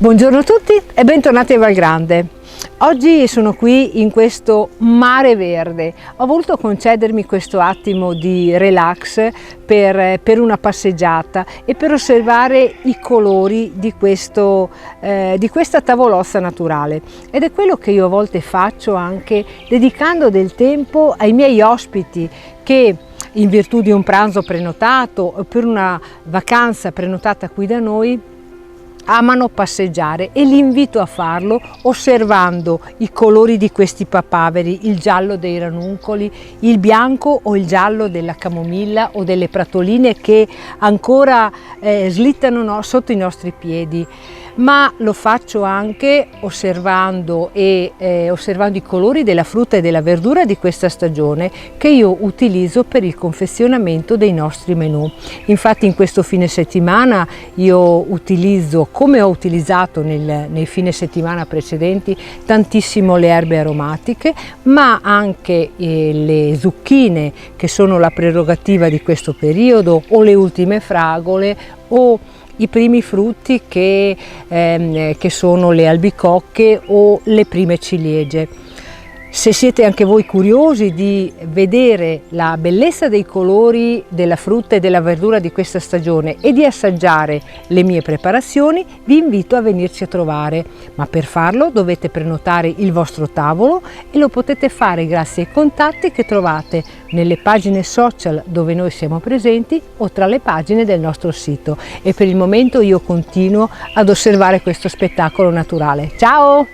Buongiorno a tutti e bentornati a Valgrande. Oggi sono qui in questo mare verde. Ho voluto concedermi questo attimo di relax per una passeggiata e per osservare i colori di questa tavolozza naturale. Ed è quello che io a volte faccio anche dedicando del tempo ai miei ospiti che, in virtù di un pranzo prenotato o per una vacanza prenotata qui da noi, amano passeggiare, e li invito a farlo osservando i colori di questi papaveri, il giallo dei ranuncoli, il bianco o il giallo della camomilla o delle pratoline che ancora slittano sotto i nostri piedi. Ma lo faccio anche osservando i colori della frutta e della verdura di questa stagione che io utilizzo per il confezionamento dei nostri menù. Infatti in questo fine settimana io utilizzo, come ho utilizzato nei fine settimana precedenti, tantissimo le erbe aromatiche, ma anche le zucchine, che sono la prerogativa di questo periodo, o le ultime fragole, o i primi frutti che sono le albicocche o le prime ciliegie. Se siete anche voi curiosi di vedere la bellezza dei colori della frutta e della verdura di questa stagione e di assaggiare le mie preparazioni, vi invito a venirci a trovare, ma per farlo dovete prenotare il vostro tavolo e lo potete fare grazie ai contatti che trovate nelle pagine social dove noi siamo presenti o tra le pagine del nostro sito. E per il momento io continuo ad osservare questo spettacolo naturale. Ciao!